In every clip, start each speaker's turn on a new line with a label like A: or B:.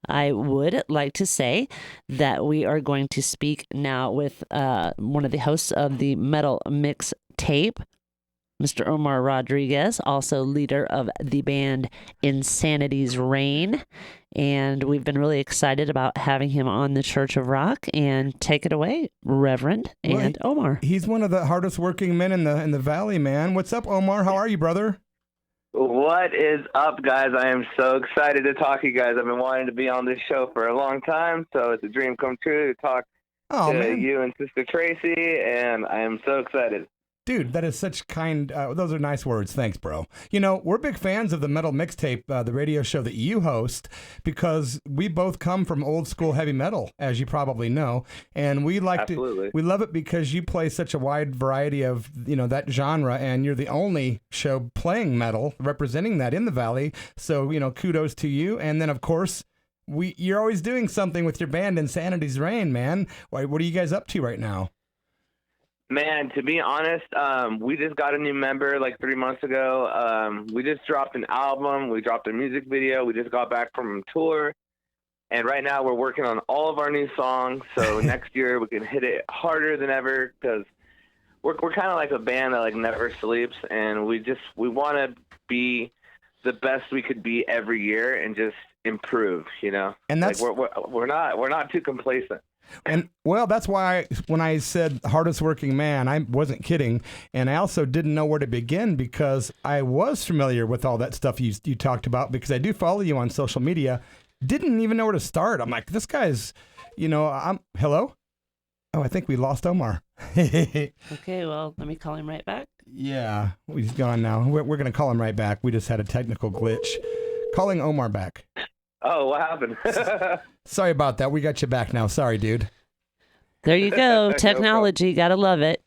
A: I would like to say that we are going to speak now with one of the hosts of the Metal Mix Tape, Mr. Omar Rodriguez, also leader of the band Insanity's Reign. And we've been really excited about having him on the Church of Rock. And take it away, Reverend and Omar.
B: He's one of the hardest working men in the valley, man. What's up, Omar? How are you, brother?
C: What is up, guys? I am so excited to talk to you guys. I've been wanting to be on this show for a long time, so it's a dream come true to talk to you and Sister Tracy, and I am so excited.
B: Dude, that is such kind, those are nice words. Thanks, bro. You know, we're big fans of the Metal Mixtape, the radio show that you host, because we both come from old school heavy metal, as you probably know. And we we love it because you play such a wide variety of, that genre, and you're the only show playing metal, representing that in the Valley. So, kudos to you. And then, of course, you're always doing something with your band, Insanity's Reign, man. What are you guys up to right now?
C: Man, to be honest, we just got a new member like 3 months ago. We just dropped an album. We dropped a music video. We just got back from a tour. And right now we're working on all of our new songs. So next year we can hit it harder than ever because we're kind of like a band that like never sleeps. And we want to be the best we could be every year and just improve, And that's like we're not too complacent.
B: And well, that's why when I said hardest working man, I wasn't kidding. And I also didn't know where to begin because I was familiar with all that stuff you talked about because I do follow you on social media. Didn't even know where to start. I'm like, this guy's, hello? Oh, I think we lost Omar.
A: Okay, well, let me call him right back.
B: Yeah, he's gone now. We're going to call him right back. We just had a technical glitch. Calling Omar back.
C: Oh, what happened?
B: Sorry about that. We got you back now. Sorry, dude.
A: There you go. Technology. Gotta love it.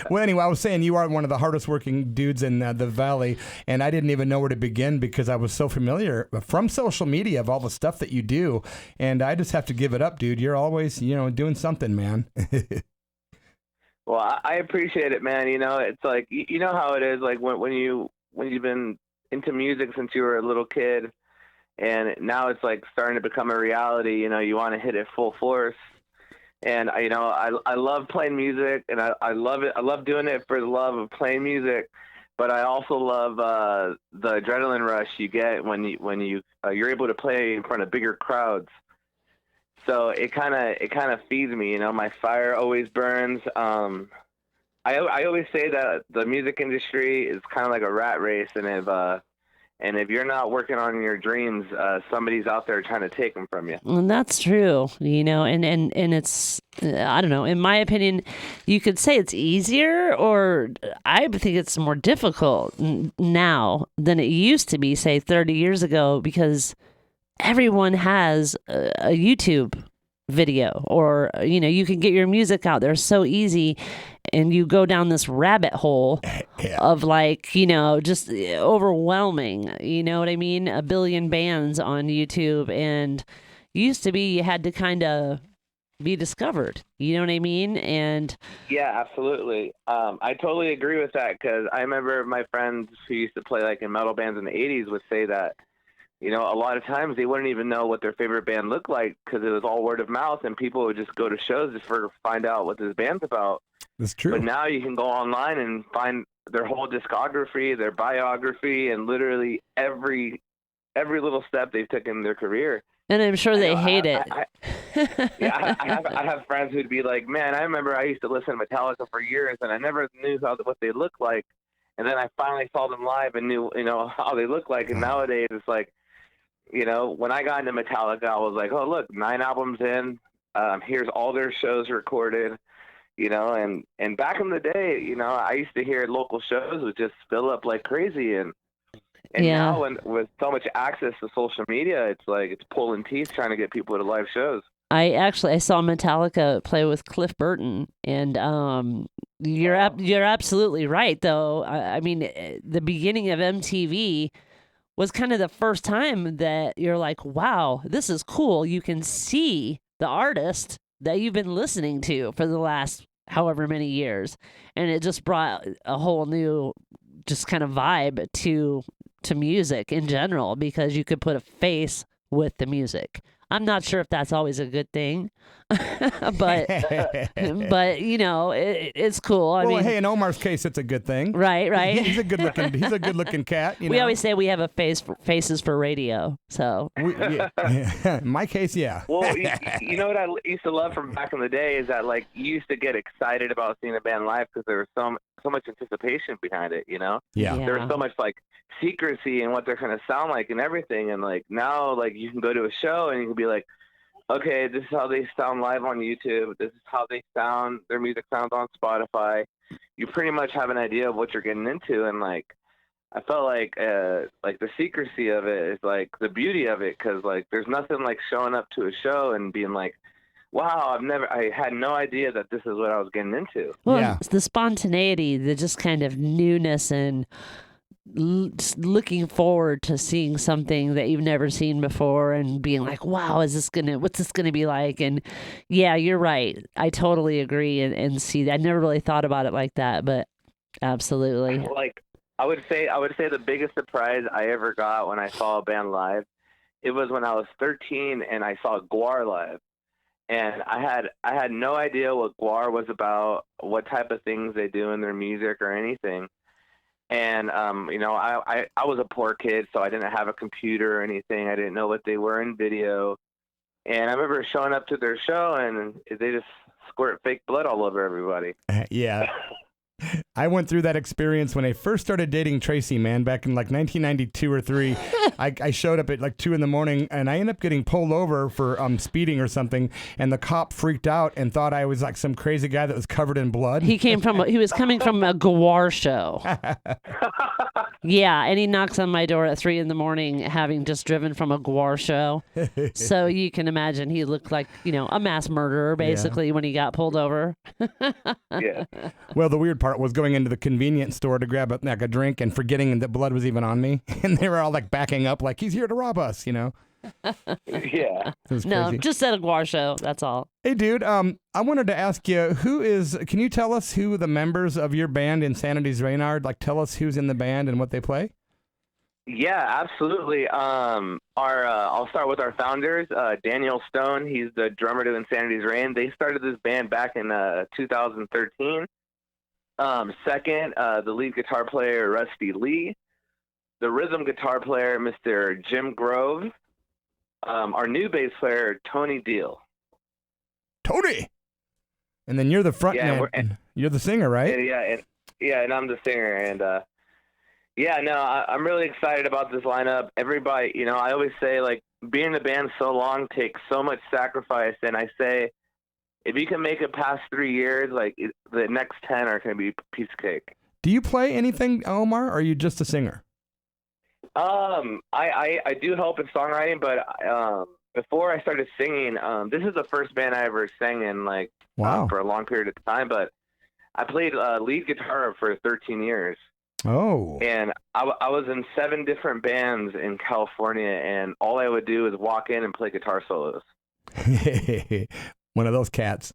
B: Well, anyway, I was saying you are one of the hardest working dudes in the Valley, and I didn't even know where to begin because I was so familiar from social media of all the stuff that you do, and I just have to give it up, dude. You're always, doing something, man.
C: Well, I appreciate it, man. It's like, you know how it is, like when you've been into music since you were a little kid, and now it's like starting to become a reality. You want to hit it full force. And, I love playing music, and I love it. I love doing it for the love of playing music. But I also love the adrenaline rush you get when you're able to play in front of bigger crowds. So it kind of feeds me. My fire always burns. I always say that the music industry is kind of like a rat race, and if you're not working on your dreams, somebody's out there trying to take them from you.
A: And that's true, and it's, I don't know, in my opinion, you could say it's easier, or I think it's more difficult now than it used to be, say, 30 years ago, because everyone has a YouTube video, or, you can get your music out there so easy. And you go down this rabbit hole of just overwhelming, you know what I mean? A billion bands on YouTube. And used to be you had to kind of be discovered, you know what I mean? And
C: yeah, absolutely. I totally agree with that because I remember my friends who used to play like in metal bands in the 80s would say that, a lot of times they wouldn't even know what their favorite band looked like because it was all word of mouth and people would just go to shows just to find out what this band's about.
B: That's true.
C: But now you can go online and find their whole discography, their biography, and literally every little step they've taken in their career.
A: And I'm sure they hate it.
C: I have friends who'd be like, man, I remember I used to listen to Metallica for years, and I never knew what they looked like. And then I finally saw them live and knew, how they look like. And nowadays it's like, when I got into Metallica, I was like, oh, look, 9 albums in. Here's all their shows recorded. And back in the day, I used to hear local shows would just fill up like crazy. And now with so much access to social media, it's like it's pulling teeth trying to get people to live shows.
A: I saw Metallica play with Cliff Burton, and you're absolutely right, though. I mean, the beginning of MTV was kind of the first time that you're like, wow, this is cool. You can see the artist that you've been listening to for the last however many years. And it just brought a whole new just kind of vibe to music in general, because you could put a face with the music. I'm not sure if that's always a good thing, but you know, it's cool. I mean,
B: hey, in Omar's case, it's a good thing.
A: Right.
B: He's a good looking cat. You know?
A: We always say we have a faces for radio. So
B: in my case, yeah.
C: Well, you know what I used to love from back in the day is that like you used to get excited about seeing a band live because there was so much anticipation behind it. You know,
B: yeah.
C: There was so much like secrecy and what they're going to sound like and everything. And like now, like you can go to a show and you can be like, okay, this is how they sound live on YouTube. This is how their music sounds on Spotify. You pretty much have an idea of what you're getting into. And like, I felt like the secrecy of it is like the beauty of it. Cause like, there's nothing like showing up to a show and being like, wow, I had no idea that this is what I was getting into.
A: Well, it's the spontaneity, the just kind of newness and looking forward to seeing something that you've never seen before and being like, wow, what's this gonna be like? And yeah, you're right. I totally agree and see that. I never really thought about it like that, but absolutely.
C: Like I would say the biggest surprise I ever got when I saw a band live, it was when I was 13 and I saw Guar live. And I had no idea what Guar was about, what type of things they do in their music or anything. And, you know, I was a poor kid, so I didn't have a computer or anything. I didn't know what they were in video. And I remember showing up to their show, and they just squirt fake blood all over everybody.
B: Yeah. I went through that experience when I first started dating Tracy, man, back in like 1992 or 3. I showed up at like 2 a.m, and I ended up getting pulled over for speeding or something, and the cop freaked out and thought I was like some crazy guy that was covered in blood.
A: He was coming from a Guar show. Yeah, and he knocks on my door at 3 a.m, having just driven from a Guar show. So you can imagine he looked like, you know, a mass murderer basically when he got pulled over.
C: Yeah.
B: Well, the weird part was going into the convenience store to grab a drink and forgetting that blood was even on me, and they were all like backing up, like he's here to rob us, you know.
C: Yeah.
A: No, just at a Guar show. That's all.
B: Hey, dude. I wanted to ask you, can you tell us who the members of your band Insanity's Reign are? Like, tell us who's in the band and what they play.
C: Yeah, absolutely. I'll start with our founders. Daniel Stone, he's the drummer to Insanity's Reign. They started this band back in 2013. Second, the lead guitar player, Rusty Lee. The rhythm guitar player, Mr. Jim Grove. Our new bass player, Tony Deal.
B: Tony! And then you're the front man. You're the singer, right?
C: And I'm the singer. And I'm really excited about this lineup. Everybody, you know, I always say, like, being in the band so long takes so much sacrifice. And I say, if you can make it past 3 years, like, the next 10 are going to be a piece of cake.
B: Do you play anything, Omar, or are you just a singer?
C: I do help in songwriting, but before I started singing, this is the first band I ever sang in, like, for a long period of time, but I played lead guitar for 13 years.
B: Oh.
C: And I was in 7 different bands in California, and all I would do is walk in and play guitar solos.
B: One of those cats.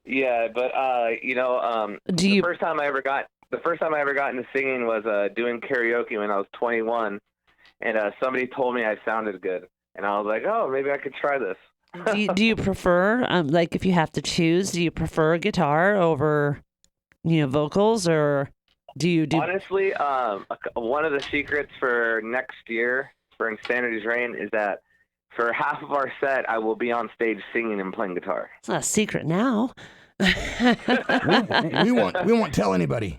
C: Yeah, but the first time I ever got into singing was doing karaoke when I was 21, and somebody told me I sounded good, and I was like, oh, maybe I could try this.
A: Do you prefer, like, if you have to choose, do you prefer guitar over, you know, vocals, or do you do?
C: Honestly, one of the secrets for next year for Insanity's Reign is that for half of our set, I will be on stage singing and playing guitar.
A: It's not a secret now.
B: we won't tell anybody.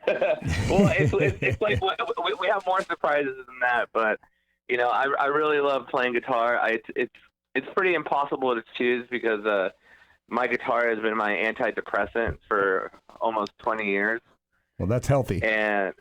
C: Well, it's like we have more surprises than that, but you know, I really love playing guitar. It's pretty impossible to choose because my guitar has been my antidepressant for almost 20 years.
B: Well, that's healthy.
C: And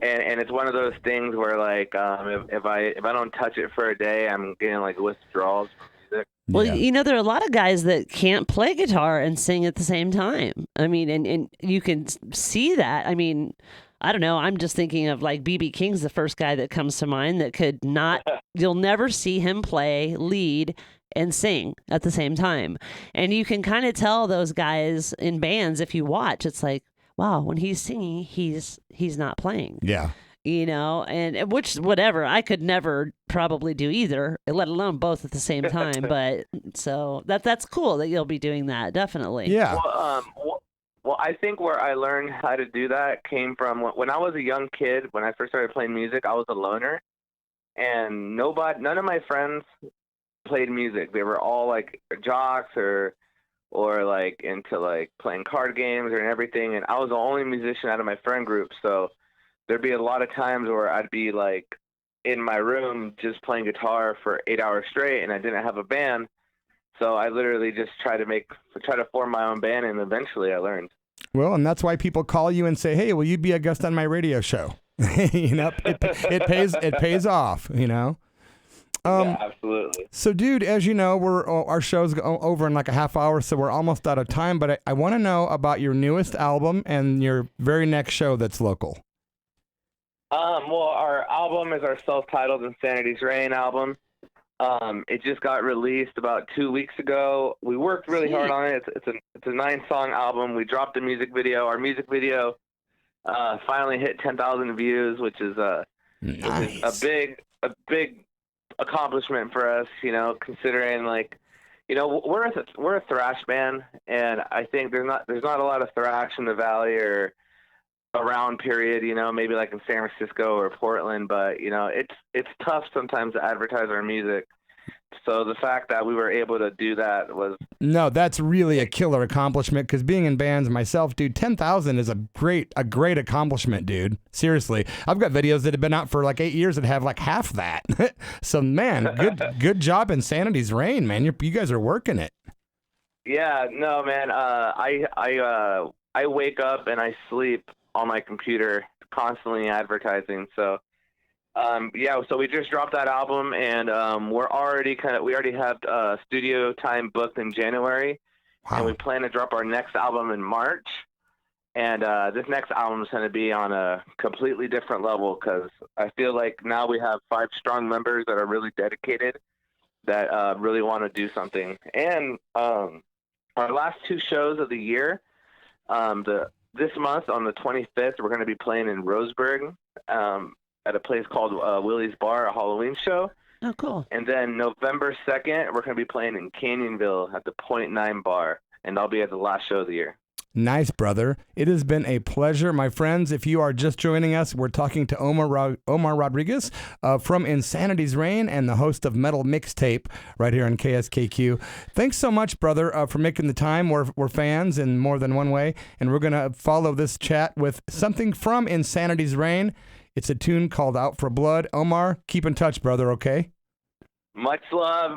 C: it's one of those things where, like, if I don't touch it for a day, I'm getting like withdrawals from music.
A: Well, you know, there are a lot of guys that can't play guitar and sing at the same time. I mean, and you can see that. I mean, I don't know. I'm just thinking of, like, B.B. King's the first guy that comes to mind that could not, you'll never see him play lead and sing at the same time. And you can kind of tell those guys in bands, if you watch, it's like, wow, when he's singing, he's not playing.
B: Yeah.
A: and which, whatever, I could never probably do either, let alone both at the same time. But so that's cool that you'll be doing that. Definitely.
B: Yeah.
C: Well, I think where I learned how to do that came from when I was a young kid. When I first started playing music, I was a loner, and none of my friends played music. They were all like jocks or like into like playing card games and everything. And I was the only musician out of my friend group. So there'd be a lot of times where I'd be like in my room just playing guitar for 8 hours straight, and I didn't have a band. So I literally just try to form my own band, and eventually I learned.
B: Well, and that's why people call you and say, "Hey, will you be a guest on my radio show?" It pays off.
C: Yeah, absolutely.
B: So, dude, as you know, our show's over in like a half hour, so we're almost out of time. But I want to know about your newest album and your very next show that's local.
C: Well, our album is our self-titled Insanity's Reign album. It just got released about 2 weeks ago. We worked really hard on it. It's a 9-song album. We dropped a music video. Our music video finally hit 10,000 views, which is
B: Nice.
C: a big accomplishment for us. Considering we're a thrash band, and I think there's not a lot of thrash in the Valley or around, period, maybe like in San Francisco or Portland, but it's tough sometimes to advertise our music. So the fact that we were able to do that was...
B: No, that's really a killer accomplishment, because being in bands myself, dude, 10,000 is a great accomplishment, dude. Seriously. I've got videos that have been out for like 8 years that have like half that. So man, good job, Insanity's Reign, man. You guys are working it.
C: Yeah, no, man. I wake up and I sleep on my computer, constantly advertising. So, so we just dropped that album, and we already have studio time booked in January. Wow. And we plan to drop our next album in March. And this next album is going to be on a completely different level, because I feel like now we have 5 strong members that are really dedicated, that really want to do something. And our last 2 shows of the year, this month, on the 25th, we're going to be playing in Roseburg at a place called Willie's Bar, a Halloween show.
A: Oh, cool.
C: And then November 2nd, we're going to be playing in Canyonville at the .9 Bar, and that'll be at the last show of the year.
B: Nice, brother. It has been a pleasure, my friends. If you are just joining us, we're talking to Omar Rodriguez from Insanity's Reign and the host of Metal Mixtape right here on KSKQ. Thanks so much, brother, for making the time. We're fans in more than one way, and we're going to follow this chat with something from Insanity's Reign. It's a tune called Out for Blood. Omar, keep in touch, brother, okay?
C: Much love,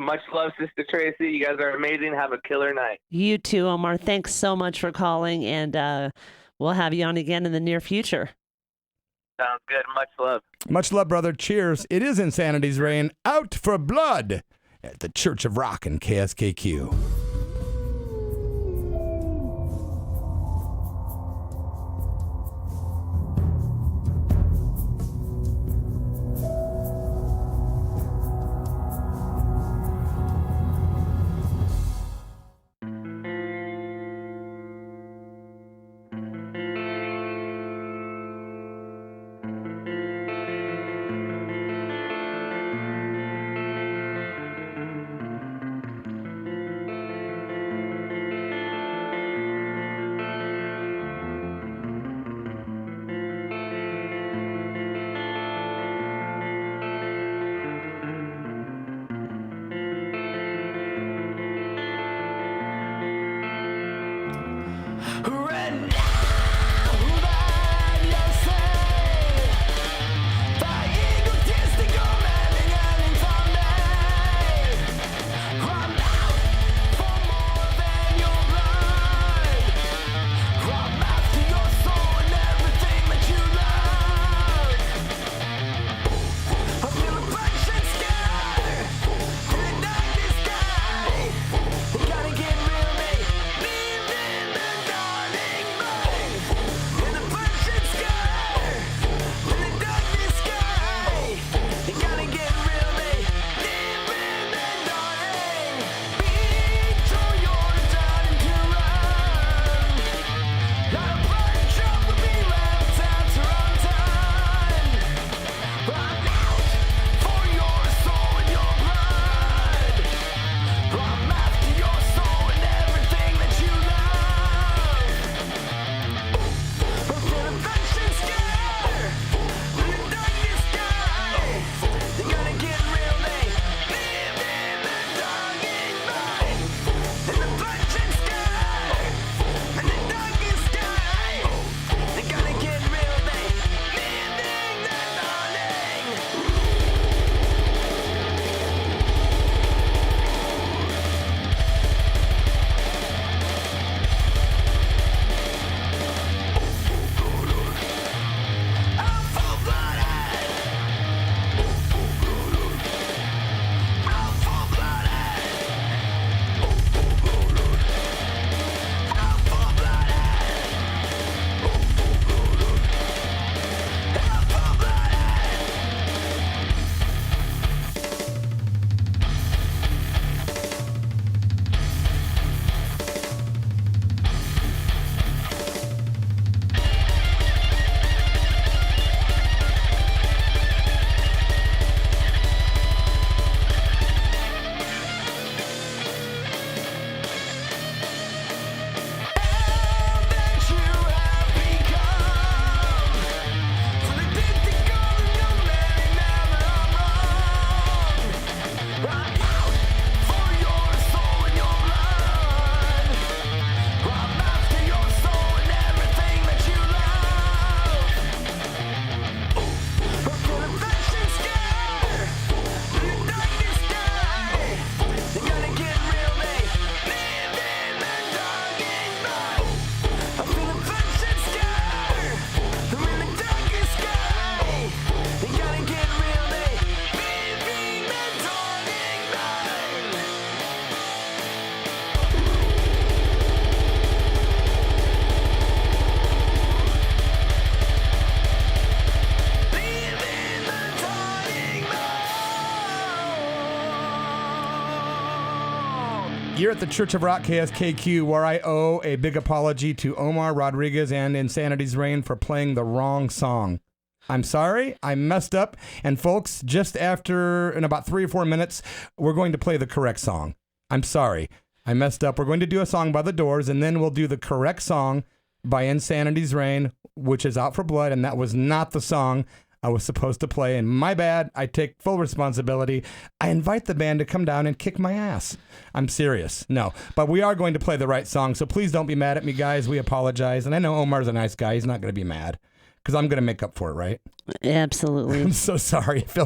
C: Sister Tracy. You guys are amazing. Have a killer night.
A: You too, Omar. Thanks so much for calling, and we'll have you on again in the near future.
C: Sounds good. Much love.
B: Much love, brother. Cheers. It is Insanity's Reign. Out for Blood at the Church of Rock and KSKQ.
D: Gotta get real, mate. Live in the darling.
B: You're at the Church of Rock KSKQ, where I owe a big apology to Omar Rodriguez and Insanity's Reign for playing the wrong song. I'm sorry, I messed up. And folks, just after, in about 3 or 4 minutes, we're going to play the correct song. I'm sorry, I messed up. We're going to do a song by The Doors, and then we'll do the correct song by Insanity's Reign, which is Out for Blood, and that was not the song I was supposed to play, and my bad. I take full responsibility. I invite the band to come down and kick my ass. I'm serious. No, but we are going to play the right song, so please don't be mad at me, guys. We apologize, and I know Omar's a nice guy. He's not going to be mad, because I'm going to make up for it, right?
A: Absolutely.
B: I'm so sorry. I feel